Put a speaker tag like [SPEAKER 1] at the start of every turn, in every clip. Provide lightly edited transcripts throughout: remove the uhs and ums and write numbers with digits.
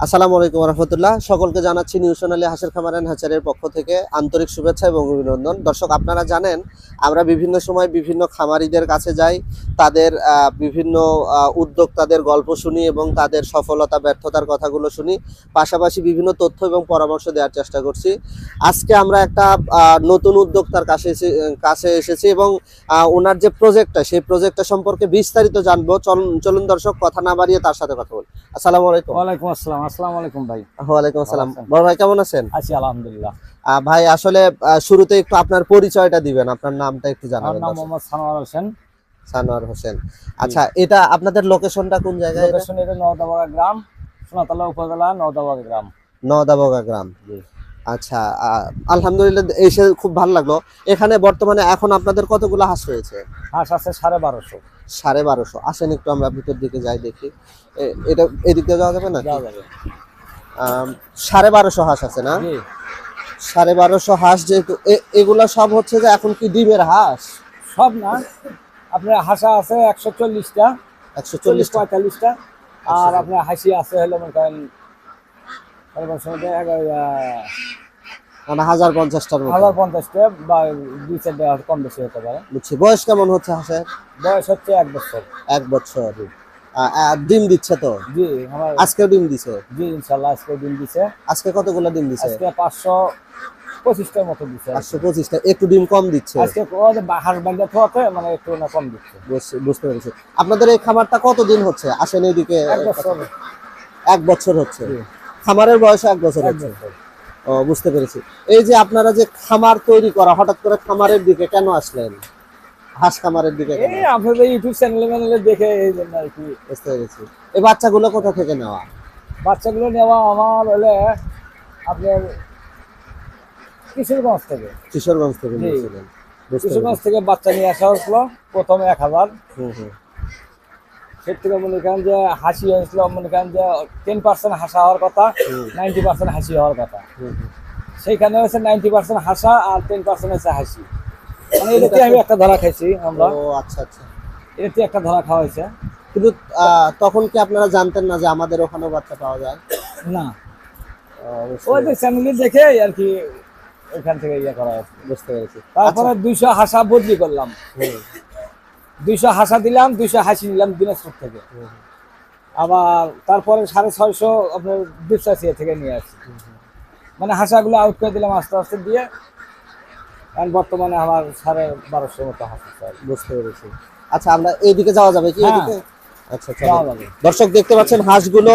[SPEAKER 1] আসসালামু আলাইকুম রহমতুল্লাহ। সকলকে জানাচ্ছি নিউ সোনালী হাঁসের খামার এন্ড হ্যাচারির পক্ষ থেকে আন্তরিক শুভেচ্ছা এবং অভিনন্দন। দর্শক, আপনারা জানেন আমরা বিভিন্ন সময় বিভিন্ন খামারিদের কাছে যাই, তাদের বিভিন্ন উদ্যোক্তাদের গল্প শুনি এবং তাদের সফলতা ব্যর্থতার কথাগুলো শুনি, পাশাপাশি বিভিন্ন তথ্য এবং পরামর্শ দেওয়ার চেষ্টা করছি। আজকে আমরা একটা নতুন উদ্যোক্তার কাছে এসেছি এবং ওনার যে প্রজেক্টটা, সেই প্রজেক্টটা সম্পর্কে বিস্তারিত জানবো। চলুন দর্শক, কথা না বাড়িয়ে তার সাথে কথা বলি। আসসালামু আলাইকুম।
[SPEAKER 2] ওয়ালাইকুম আসসালাম। আসসালামু আলাইকুম ভাই।
[SPEAKER 1] ওয়ালাইকুম আসসালাম। বড় ভাই কেমন আছেন?
[SPEAKER 2] আছি আলহামদুলিল্লাহ।
[SPEAKER 1] ভাই আসলে শুরুতে একটু আপনার পরিচয়টা দিবেন, আপনার নামটা একটু
[SPEAKER 2] আমার
[SPEAKER 1] জানাবেন।
[SPEAKER 2] নাম মোহাম্মদ সানোয়ার হোসেন।
[SPEAKER 1] সানোয়ার হোসেন। আচ্ছা, এটা আপনাদের লোকেশনটা কোন জায়গায়?
[SPEAKER 2] লোকেশন এটা নওদাবাগা গ্রাম, সোনাতলা উপজেলা নওদাবাগা গ্রাম।
[SPEAKER 1] নওদাবগা গ্রাম।
[SPEAKER 2] জি।
[SPEAKER 1] আচ্ছা, আলহামদুলিল্লাহ, এসে খুব ভালো লাগলো। এখানে বর্তমানে এখন আপনাদের কতগুলো হাঁস রয়েছে?
[SPEAKER 2] হাঁস আছে 1250।
[SPEAKER 1] 1250। আসেন একটু আমরা ভিতর দিকে যাই, দেখি। এটা এদিক দিয়ে যাওয়া যাবে না?
[SPEAKER 2] যাওয়া যাবে।
[SPEAKER 1] 1250 হাঁস আছে না?
[SPEAKER 2] জি।
[SPEAKER 1] 1250 হাঁস, যেহেতু এগুলা সব হচ্ছে যে এখন কি ডিমের হাঁস?
[SPEAKER 2] সব না, আপনার হাঁসা আছে 140টা,
[SPEAKER 1] 140।
[SPEAKER 2] 45টা। আর আপনার হাসি আছে হলো মনে করেন
[SPEAKER 1] মানে 1050টার মতো।
[SPEAKER 2] 1050টা বা 2-4টা কম বেশি হতে পারে।
[SPEAKER 1] বুঝছি। বয়স কেমন হচ্ছে হাঁসের?
[SPEAKER 2] বয়স হচ্ছে 1 বছর।
[SPEAKER 1] 1 বছর। ডিম দিচ্ছে তো?
[SPEAKER 2] জি, আমার
[SPEAKER 1] আজকেও ডিম দিছে?
[SPEAKER 2] জি ইনশাল্লাহ আজকে দিন দিছে।
[SPEAKER 1] আজকে কতগুলো ডিম দিছে?
[SPEAKER 2] আজকে 525টার মতো দিচ্ছে।
[SPEAKER 1] 525টা। একটু ডিম কম দিচ্ছে
[SPEAKER 2] আজকে হাঁস বান্ধা থাকতে মানে একটু না কম দিচ্ছে।
[SPEAKER 1] বুঝতে পেরেছি। আপনাদের এই খামারটা কতদিন হচ্ছে? আসেন এইদিকে।
[SPEAKER 2] 1 বছর।
[SPEAKER 1] 1 বছর হচ্ছে। খামারের বয়স 1 বছর হচ্ছে। ও, বুঝতে পেরেছি। এই যে আপনারা যে খামার তৈরি করা, হঠাৎ করে খামারের দিকে কেন আসলেন? হাঁস খামারের দিকে কেন?
[SPEAKER 2] এই আপনাদের ইউটিউব চ্যানেলে দেখে এই জন্য আর কি।
[SPEAKER 1] বুঝতে পেরেছি। এই বাচ্চাগুলো কোথা থেকে নেওয়া?
[SPEAKER 2] বাচ্চাগুলো নেওয়া আমার হলে আপনার কিশোরগঞ্জ থেকে।
[SPEAKER 1] কিশোরগঞ্জ থেকে নিয়েছিলেন?
[SPEAKER 2] কিশোরগঞ্জ থেকে বাচ্চা নিয়ে আসা হয়েছিল প্রথমে 1000। সে থেকে মনে করেন যে হাসি হয়েছিল, মনে করেন যে 10% হাসা হওয়ার কথা, 90% হাসি হওয়ার কথা। সেইখানে হয়েছে 90% হাসা আর 10% হয়েছে হাসি। মানে এটাতে আমি একটা ধরা খাইছি আমরা।
[SPEAKER 1] ও আচ্ছা আচ্ছা।
[SPEAKER 2] এটাতে একটা ধরা খাওয়া হয়েছে।
[SPEAKER 1] কিন্তু তখন কি আপনারা জানতেন না যে আমাদের ওখানেও বাচ্চা পাওয়া যায়?
[SPEAKER 2] না, ওই যে চ্যানেলে দেখে আর কি ওইখান থেকে ইয়ে করা হয়েছে।
[SPEAKER 1] বুঝতে পেরেছি।
[SPEAKER 2] তারপরে 200 হাসা বদলি করলাম। 200 হাসা দিলাম, 200 হাসি নিলাম দিনাজপুর থেকে। আবার তারপরে 650 আপনার দুপচাচিয়া থেকে নিয়ে আসছি। মানে হাসাগুলো আউট করে দিলাম আস্তে আস্তে দিয়ে। কারণ বর্তমানে আমার 1250 মতো হাসা।
[SPEAKER 1] বুঝতে পেরেছি। আচ্ছা, আমরা এইদিকে যাওয়া যাবে কি?
[SPEAKER 2] হ্যাঁ।
[SPEAKER 1] এদিকে? আচ্ছা,
[SPEAKER 2] যাওয়া
[SPEAKER 1] চলো।
[SPEAKER 2] যাবে।
[SPEAKER 1] দর্শক দেখতে পাচ্ছেন হাঁসগুলো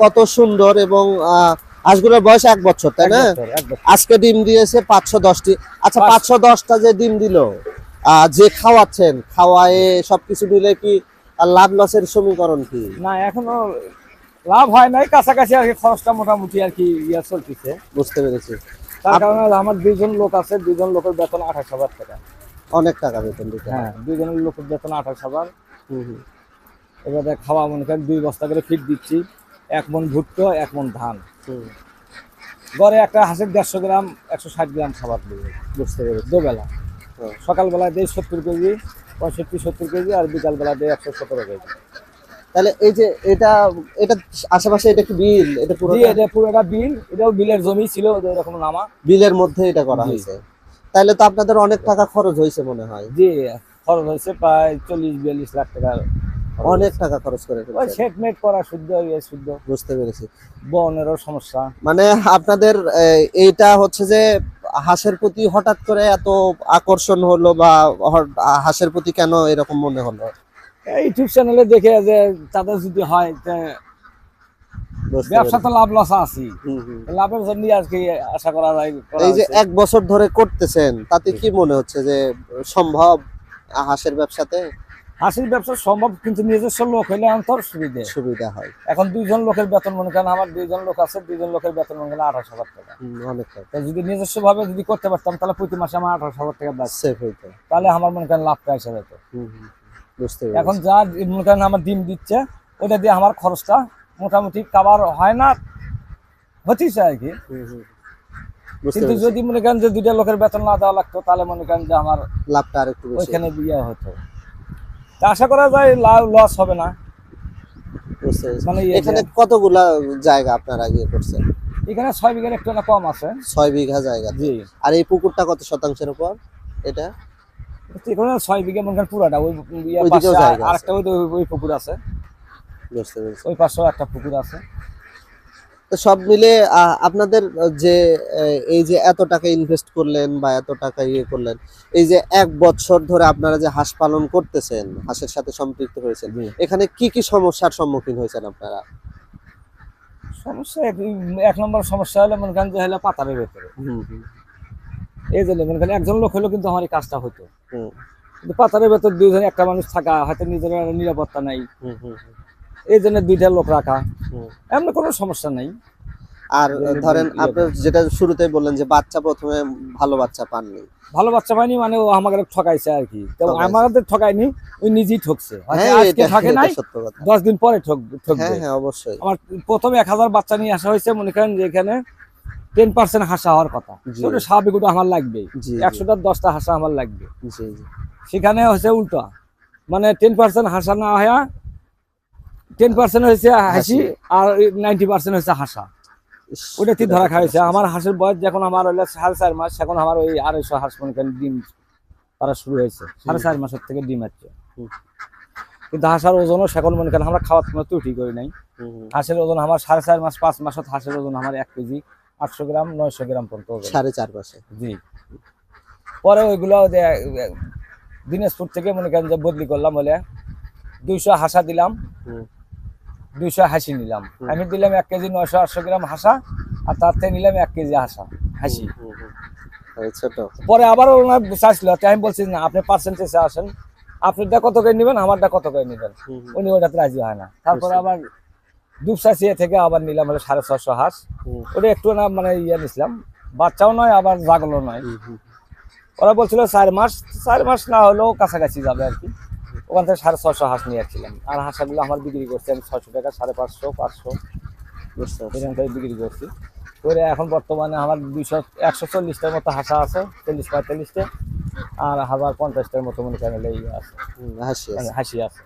[SPEAKER 1] কত সুন্দর, এবং হাঁসগুলোর বয়স 1 বছর, তাই না?
[SPEAKER 2] 1 বছর।
[SPEAKER 1] আজকে ডিম দিয়েছে 510টি। আচ্ছা, 510টা যে ডিম দিল, যে খাওয়াচ্ছেন, খাওয়ায়ে সবকিছু মিলে কি লাভ লসের সমীকরণ কি?
[SPEAKER 2] না, এখনো লাভ হয় নাই, কাছাকাছি আর কি। খরচটা মোটামুটি আর কি ইয়ে চলতেছে।
[SPEAKER 1] বুঝতে পেরেছি।
[SPEAKER 2] তার কারণে আমার 2জন লোক আছে, 2জন লোকের বেতন 28,000 টাকা।
[SPEAKER 1] অনেক টাকা বেতন দিতে হয়।
[SPEAKER 2] হ্যাঁ, 2জনের লোকের বেতন 28,000। এবারে খাওয়া মনে করেন 2 বস্তা করে ফিট দিচ্ছি, 1 মণ ভুট্টো, 1 মণ ধান। গড়ে একটা হাঁসের 150 গ্রাম 160 গ্রাম খাবার দেবে।
[SPEAKER 1] বুঝতে পেরেছি।
[SPEAKER 2] দুবেলা। সকালবেলা দেয় 70 কেজি, 65-70 কেজি, আর বিকালবেলা দেয় 117 কেজি।
[SPEAKER 1] তাহলে এই যে এটা এটা আশেপাশে এটা কি বিল? এটা পুরো?
[SPEAKER 2] জি, এটা পুরোটা বিল। এটাও বিলের জমি ছিল, এরকম নামা।
[SPEAKER 1] বিলের মধ্যে এটা করা হয়েছে। তাহলে তো আপনাদের অনেক টাকা খরচ হয়েছে মনে হয়।
[SPEAKER 2] জি, খরচ হয়েছে প্রায় 40-42 লাখ টাকা।
[SPEAKER 1] অনেক টাকা খরচ করে
[SPEAKER 2] ওই
[SPEAKER 1] ফেলছেন।
[SPEAKER 2] সেটমেট করা শুদ্ধ শুদ্ধ।
[SPEAKER 1] বুঝতে পেরেছি।
[SPEAKER 2] বনেরও সমস্যা।
[SPEAKER 1] মানে আপনাদের এইটা হচ্ছে যে হাঁসের প্রতি হঠাৎ করে এত আকর্ষণ হলো, বা হাঁসের প্রতি কেন এরকম মনে হলো?
[SPEAKER 2] ইউটিউব চ্যানেলে দেখে যে তাদের যদি হয়, ব্যবসা তো লাভ লস আছে, লাভের জন্য আর কি আশা করা যায়।
[SPEAKER 1] এই যে 1 বছর ধরে করতেছেন, তাতে কি মনে হচ্ছে যে সম্ভব হাঁসের ব্যবসাতে?
[SPEAKER 2] হাসির ব্যবসা সম্ভব, কিন্তু নিজস্ব লোক হইলে অন্তর
[SPEAKER 1] সুবিধা হয়।
[SPEAKER 2] এখন 2জন লোকের বেতন মনে করেন, আমার 2জন লোক আছে, 2জন লোকের বেতন মনে করেন 28,000 টাকা।
[SPEAKER 1] অনেক টাকা।
[SPEAKER 2] যদি নিজস্ব ভাবে যদি করতে পারতাম, তাহলে প্রতি মাসে আমার 28,000 টাকা
[SPEAKER 1] সেভ হইতো।
[SPEAKER 2] তাহলে আমার মনে করেন লাভটা এসে যেত।
[SPEAKER 1] বুঝতে
[SPEAKER 2] এখন
[SPEAKER 1] পেরেছি।
[SPEAKER 2] যা মনে করেন আমার ডিম দিচ্ছে, ওটা দিয়ে আমার খরচটা মোটামুটি কাভার হয় না, হচ্ছে আর কি। কিন্তু যদি মনে করেন যে 2টা লোকের বেতন না দেওয়া লাগতো, তাহলে মনে করেন যে আমার
[SPEAKER 1] লাভটা আরেকটু বেশি
[SPEAKER 2] ওইখানে বিয়ে হতো। তা আশা করা যায় লস হবে না।
[SPEAKER 1] বুঝতে পেরেছি।
[SPEAKER 2] মানে
[SPEAKER 1] এখানে কতগুলা জায়গা আপনারা ইয়ে করছেন?
[SPEAKER 2] এখানে 6 বিঘার একটু না কম আছে।
[SPEAKER 1] 6 বিঘা জায়গা।
[SPEAKER 2] জি,
[SPEAKER 1] আর এই পুকুরটা কত শতাংশের উপর এটা?
[SPEAKER 2] এখানে 6 বিঘা মনে করেন পুরাটা। ওই
[SPEAKER 1] ওইদিকেও
[SPEAKER 2] পাশে
[SPEAKER 1] জায়গা আছে।
[SPEAKER 2] আরেকটা ওই পুকুর আছে,
[SPEAKER 1] বুঝতে পেরেছি।
[SPEAKER 2] ওই পাশেও একটা পুকুর আছে।
[SPEAKER 1] তো সব মিলে আপনাদের যে এই যে এত টাকা ইনভেস্ট করলেন বা এত টাকা ইয়ে করলেন, এই যে 1 বছর ধরে আপনারা যে হাঁস পালন করতেছেন, হাঁসের সাথে সম্পৃক্ত হয়েছেন,
[SPEAKER 2] জি।
[SPEAKER 1] এখানে কি কি সমস্যার সম্মুখীন হয়েছেন আপনারা?
[SPEAKER 2] সমস্যা এক নম্বর সমস্যা হলো মনে করেন যে হলো পাতারের ভেতরে।
[SPEAKER 1] হুম হুম
[SPEAKER 2] এই জন্য মনে করেন একজন লোক হলেও কিন্তু আমার এই কাজটা হতো,
[SPEAKER 1] হুম
[SPEAKER 2] কিন্তু পাতারের ভেতর দুইজন একটা মানুষ থাকা, হয়তো নিজের নিরাপত্তা নাই,
[SPEAKER 1] হুম হুম
[SPEAKER 2] এই জন্য 2টা লোক রাখা,
[SPEAKER 1] হুম।
[SPEAKER 2] এমন কোনো সমস্যা নাই।
[SPEAKER 1] আর ধরেন
[SPEAKER 2] ইয়ে
[SPEAKER 1] আপনি যেটা শুরুতেই বললেন যে বাচ্চা প্রথমে ভালো বাচ্চা পাননি।
[SPEAKER 2] ভালো বাচ্চা পাইনি মানে ও আমাকে ঠকাইছে আর কি। তো
[SPEAKER 1] ঠকাইছে।
[SPEAKER 2] আমাদের ঠকায়নি, ওই নিজেই ঠকছে। হয়তো
[SPEAKER 1] হ্যাঁ,
[SPEAKER 2] আজকে ঠকে
[SPEAKER 1] এটা
[SPEAKER 2] নাই,
[SPEAKER 1] সত্য কথা।
[SPEAKER 2] 10 দিন পরে ঠকবে।
[SPEAKER 1] হ্যাঁ হ্যাঁ অবশ্যই।
[SPEAKER 2] আমার প্রথমে 1000 বাচ্চা নিয়ে আসা হয়েছে, মনে করেন যে এখানে 10% হাসা হওয়ার কথা।
[SPEAKER 1] জি।
[SPEAKER 2] সেটা স্বাভাবিক, ওটা আমার লাগবে।
[SPEAKER 1] জি, জি।
[SPEAKER 2] 100টা 10টা হাসা আমার লাগবে।
[SPEAKER 1] জি জি।
[SPEAKER 2] সেখানে হচ্ছে উল্টা, মানে 10% হাসা না হয়ে 10% হয়েছে হাসি, আর 90% হয়েছে হাসা।
[SPEAKER 1] ইস,
[SPEAKER 2] ওটাতে
[SPEAKER 1] এটা
[SPEAKER 2] ধরা
[SPEAKER 1] তো
[SPEAKER 2] খাইছে।
[SPEAKER 1] সমস্যা।
[SPEAKER 2] আমার হাঁসের বয়স যখন আমার হইলো 4.5 মাস, এখন আমার ওই 250 হাঁস মনে করেন ডিম পাড়া শুরু হয়েছে। 4.5 মাসের থেকে ডিম হচ্ছে।
[SPEAKER 1] হুম।
[SPEAKER 2] কিন্তু হাঁসের ওজনও সেখন মনে করেন আমরা খাওয়ার কোনো ত্রুটি করি নাই।
[SPEAKER 1] হুম, হুম।
[SPEAKER 2] হাঁসের ওজন আমার 4.5 মাস 5 মাসত হাঁসের ওজন আমার 1 কেজি 800 গ্রাম 900 গ্রাম পর্যন্ত ওজন।
[SPEAKER 1] 4.5 মাসে।
[SPEAKER 2] জি। পরে ওইগুলো দিনাজপুর থেকে মনে করেন যে বদলি করলাম, বলে 200 হাঁসা দিলাম,
[SPEAKER 1] হুম
[SPEAKER 2] 200 হাসি নিলাম।
[SPEAKER 1] হুম।
[SPEAKER 2] আমি দিলাম 1 কেজি 900-800 গ্রাম হাঁসা, আর তার থেকে নিলাম 1 কেজি হাঁসা হাসি।
[SPEAKER 1] হুম, হুম। এই ছোট।
[SPEAKER 2] পরে আবার ওনার চাইছিল, তাই আমি বলছি না, আপনি পার্সেন্টেজে আসেন, আপনারটা কত করে নেবেন, আমারটা কত করে নেবেন।
[SPEAKER 1] হুম, হুম।
[SPEAKER 2] উনি ওটাতে রাজি হয় না। তারপরে
[SPEAKER 1] বুঝছি।
[SPEAKER 2] আবার দুপসাচিয়া থেকে আবার নিলাম হলো 650 হাঁস।
[SPEAKER 1] হুম,
[SPEAKER 2] ওটা একটু না মানে ইয়ে নিছিলাম, বাচ্চাও নয় আবার জাগলো নয়।
[SPEAKER 1] হুম, হুম।
[SPEAKER 2] ওরা বলছিল 4 মাস, 4 মাস না হলেও কাছাকাছি যাবে আর কি। ওখান থেকে 650 হাঁস নিয়ে আসছিলাম। আর হাঁসাগুলো আমার বিক্রি করছি আমি 600 টাকা, 550, 500
[SPEAKER 1] বুঝতে পারছি।
[SPEAKER 2] এরকম করে বিক্রি করছি। করে এখন বর্তমানে আমার 140টার মতো হাঁসা আছে, 40-45টা, আর 1050টার মতো মনে করেন ইয়ে আছে,
[SPEAKER 1] হুম, হাসি আছে।
[SPEAKER 2] হাসি আছে।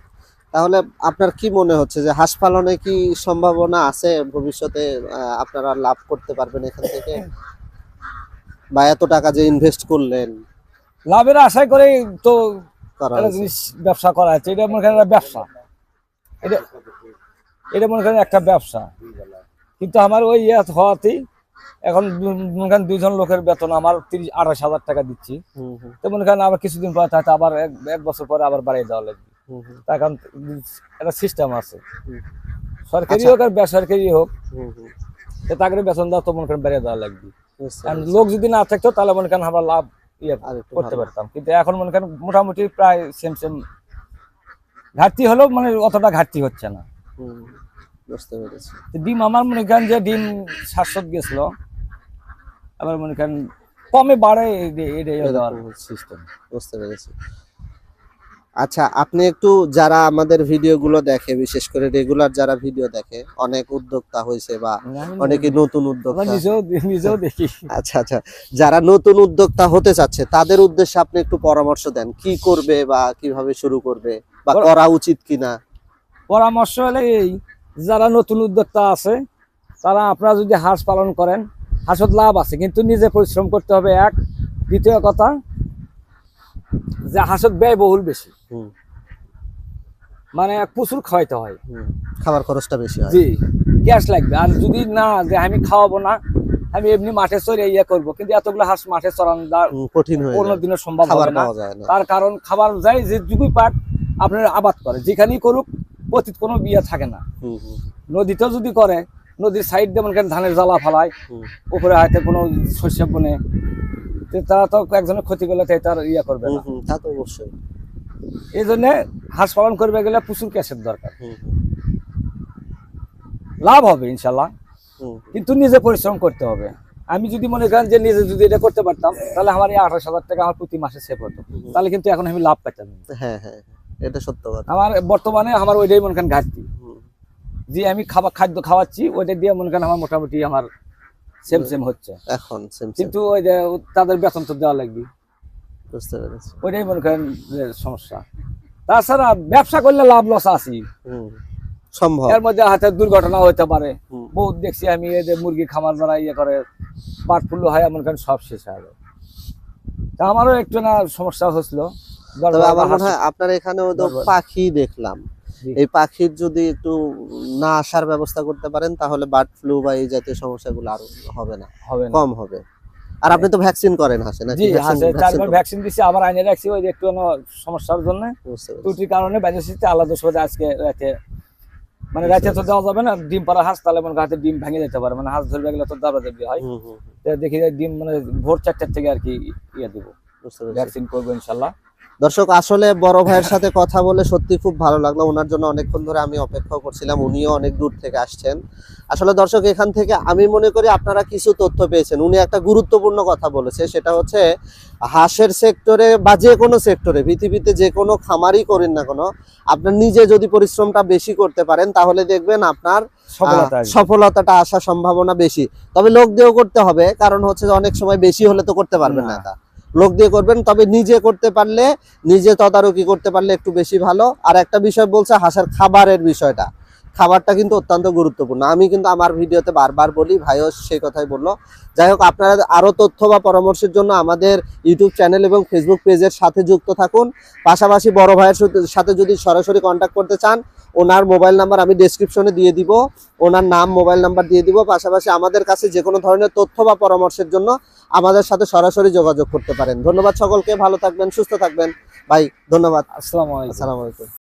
[SPEAKER 1] তাহলে আপনার কি মনে হচ্ছে যে হাঁস পালনে কি সম্ভাবনা আছে ভবিষ্যতে আপনারা লাভ করতে পারবেন এখান থেকে? বা এত টাকা যে ইনভেস্ট করলেন
[SPEAKER 2] লাভের আশায় করে তো
[SPEAKER 1] করা
[SPEAKER 2] একটা
[SPEAKER 1] হয়েছে?
[SPEAKER 2] জিনিস ব্যবসা করা হচ্ছে। এটা মনে করেন একটা ব্যবসা, এটা এটা মনে করেন একটা ব্যবসা। কিন্তু আমার ওই ইয়ে হওয়াতেই এখন মনে করেন 2জন লোকের বেতন আমার 30-28 হাজার টাকা দিচ্ছি।
[SPEAKER 1] হুম হুম
[SPEAKER 2] তো মনে করেন আবার কিছুদিন পরে হয়তো আবার এক বছর পরে আবার বাড়িয়ে দেওয়া লাগবে।
[SPEAKER 1] হুম হুম
[SPEAKER 2] তার কারণ একটা সিস্টেম আছে,
[SPEAKER 1] হুম।
[SPEAKER 2] সরকারি
[SPEAKER 1] আচ্ছা।
[SPEAKER 2] হোক আর বেসরকারি হোক,
[SPEAKER 1] হুম হুম।
[SPEAKER 2] তো তাকে বেতন দেওয়া তো মনে করেন বেড়ে দেওয়া লাগবে।
[SPEAKER 1] বুঝতে
[SPEAKER 2] কারণ
[SPEAKER 1] পেরেছি।
[SPEAKER 2] লোক যদি না থাকতো তাহলে মনে করেন আমরা লাভ ইয়ে
[SPEAKER 1] আর একটু
[SPEAKER 2] করতে
[SPEAKER 1] ভালো।
[SPEAKER 2] পারতাম। কিন্তু এখন মনে করেন মোটামুটি প্রায় সেম ঘাটতি হলেও মানে অতটা ঘাটতি হচ্ছে না।
[SPEAKER 1] হুম, বুঝতে পেরেছি।
[SPEAKER 2] তো ডিম আমার মনে করেন যে ডিম 700 গেছিল, আবার মনে করেন কমে বাড়ে, এটাই হলো আর
[SPEAKER 1] এরকম হচ্ছে।
[SPEAKER 2] সিস্টেম।
[SPEAKER 1] বুঝতে পেরেছি। আচ্ছা, আপনি একটু যারা আমাদের ভিডিওগুলো দেখে, বিশেষ করে রেগুলার যারা ভিডিও দেখে, অনেক উদ্যোক্তা হয়েছে বা অনেকে নতুন
[SPEAKER 2] আমরা
[SPEAKER 1] উদ্যোক্তা।
[SPEAKER 2] নিজেও দেখি।
[SPEAKER 1] আচ্ছা আচ্ছা, যারা নতুন উদ্যোক্তা হতে চাচ্ছে তাদের উদ্দেশ্যে আপনি একটু পরামর্শ দেন, কি করবে বা কিভাবে শুরু করবে বা করা উচিত কিনা?
[SPEAKER 2] পরামর্শ হলে এই, যারা নতুন উদ্যোক্তা আছে তারা আপনারা যদি হাঁস পালন করেন, হাঁসত লাভ আছে, কিন্তু নিজে পরিশ্রম করতে হবে এক। দ্বিতীয় কথা যে হাঁসত ব্যয়বহুল বেশি,
[SPEAKER 1] হুম
[SPEAKER 2] মানে প্রচুর খাওয়াইতে হয়।
[SPEAKER 1] হুম। খাবার খরচটা বেশি হয়।
[SPEAKER 2] জি, গ্যাস লাগবে। আর যদি না যে আমি খাওয়াবো না, আমি এমনি মাঠে চড়ে ইয়ে করবো, কিন্তু এতগুলো হাঁস মাঠে চড়ান
[SPEAKER 1] কঠিন হয়ে যায়।
[SPEAKER 2] কোনোদিনও সম্ভব
[SPEAKER 1] খাবার
[SPEAKER 2] হবে না।
[SPEAKER 1] পাওয়া যায় না।
[SPEAKER 2] তার কারণ খাবার যায় যে যুগই পাক আপনার আবাদ করে, যেখানেই করুক পতিত কোনো বিয়ে থাকে না।
[SPEAKER 1] হুম হুম
[SPEAKER 2] নদীতেও যদি করে, নদীর সাইড দিয়ে মনে করেন ধানের জ্বালা ফালায়,
[SPEAKER 1] হুম
[SPEAKER 2] উপরে হয়তো কোনো শস্য বনে, তো তারা তো একজনের ক্ষতি করলে তার ইয়ে করবে
[SPEAKER 1] হুম
[SPEAKER 2] না।
[SPEAKER 1] হুম, তা তো অবশ্যই।
[SPEAKER 2] এই জন্য হাঁস পালন করবে গেলে প্রচুর ক্যাশের দরকার।
[SPEAKER 1] হুম
[SPEAKER 2] লাভ হবে ইনশাল্লাহ,
[SPEAKER 1] হুম
[SPEAKER 2] কিন্তু নিজে পরিশ্রম করতে হবে। আমি যদি মনে করেন যে নিজে যদি এটা করতে পারতাম, তাহলে আমার এই 28,000 টাকা আমার প্রতি মাসে সেভ হতো, তাহলে কিন্তু এখন আমি লাভ পেতাম।
[SPEAKER 1] হ্যাঁ হ্যাঁ, এটা সত্য কথা।
[SPEAKER 2] আমার বর্তমানে আমার ওইটাই মনে করেন ঘাটতি,
[SPEAKER 1] হুম,
[SPEAKER 2] যে আমি খাদ্য খাওয়াচ্ছি ওইটা দিয়ে মনে করেন আমার মোটামুটি আমার সেম হচ্ছে।
[SPEAKER 1] এখন সেম
[SPEAKER 2] কিন্তু ওই যে তাদের বেতন তো দেওয়া লাগবে,
[SPEAKER 1] বুঝতে পেরেছি।
[SPEAKER 2] ওইটাই মনে করেন যে সমস্যা। তাছাড়া ব্যবসা করলে লাভ লস আছে,
[SPEAKER 1] হুম সম্ভব।
[SPEAKER 2] এর মধ্যে হাতে দুর্ঘটনা হতে পারে।
[SPEAKER 1] হুম।
[SPEAKER 2] বহুত দেখছি আমি এই যে মুরগি খামার যারা ইয়ে করে বার্ড ফ্লু হয় এমন কারণ সব শেষ হয়ে যায়। তা আমারও একটু না সমস্যা হচ্ছিল।
[SPEAKER 1] তবে আমার মনে হয় আপনার এখানেও তো পাখি দেখলাম,
[SPEAKER 2] জি।
[SPEAKER 1] এই পাখির যদি একটু না আসার ব্যবস্থা করতে পারেন তাহলে বার্ড ফ্লু বা এই জাতীয় সমস্যাগুলো আর হবে না,
[SPEAKER 2] হবে না।
[SPEAKER 1] কম হবে। আর আপনি তো ভ্যাকসিন করেন হাসে নাকি?
[SPEAKER 2] জি হাসে 4বার ভ্যাকসিন দিছি, আবার আইনে রাখছি ওই যে একটু সমস্যার জন্য ত্রুটির কারণে বাইরেছি আলাদা সময় আজকে রাতে মানে রাতে তো দেওয়া যাবে না, ডিম পাড়া হাঁস তাহলে মনে হাতে ডিম ভেঙে যেতে পারে, মানে হাঁস ধরবে গেলে তো দাবা দেবী হয়। দেখি ডিম মানে ভোর 4টার থেকে আর কি ইয়ে দেবো, ভ্যাকসিন করবো ইনশাল্লাহ।
[SPEAKER 1] দর্শক আসলে বড় ভাইয়ের সাথে কথা বলে সত্যি খুব ভালো লাগলো, ওনার জন্য অনেকক্ষণ ধরে আমি অপেক্ষা করছিলাম, উনিও অনেক দূর থেকে আসছেন। আসলে দর্শক এখান থেকে আমি মনে করি আপনারা কিছু তথ্য পেয়েছেন। উনি একটা গুরুত্বপূর্ণ কথা বলেছে, সেটা হচ্ছে হাঁসের সেক্টরে বা যে কোনো সেক্টরে পৃথিবীতে যে কোনো খামারই করেন না কেন, আপনার নিজে যদি পরিশ্রমটা বেশি করতে পারেন তাহলে দেখবেন আপনার সফলতাটা আসার সম্ভাবনা বেশি। তবে লোক দিয়েও করতে হবে, কারণ হচ্ছে অনেক সময় বেশি হলে তো করতে পারবেন না, তা লোক দিয়ে করবেন। তবে নিজে করতে পারলে, নিজে তদারকি করতে পারলে একটু বেশি ভালো। আর একটা বিষয় বলছে হাঁসের খাবারের বিষয়টা, খাবারটা কিন্তু অত্যন্ত গুরুত্বপূর্ণ। আমি কিন্তু আমার ভিডিওতে বারবার বলি, ভাইও সেই কথাই বললো। যাই হোক, আপনারা আরো তথ্য বা পরামর্শের জন্য আমাদের ইউটিউব চ্যানেল এবং ফেসবুক পেজের সাথে যুক্ত থাকুন। পাশাপাশি বড় ভাইয়ের সাথে যদি সরাসরি কন্ট্যাক্ট করতে চান, ওনার মোবাইল নাম্বার আমি ডেসক্রিপশনে দিয়ে দিব, ওনার নাম মোবাইল নাম্বার দিয়ে দিব। পাশাপাশি আমাদের কাছে যে কোনো ধরনের তথ্য বা পরামর্শের জন্য আমাদের সাথে সরাসরি যোগাযোগ করতে পারেন। ধন্যবাদ সকলকে, ভালো থাকবেন, সুস্থ থাকবেন ভাই, ধন্যবাদ।
[SPEAKER 2] আসসালামু আলাইকুম।
[SPEAKER 1] আসসালামু আলাইকুম।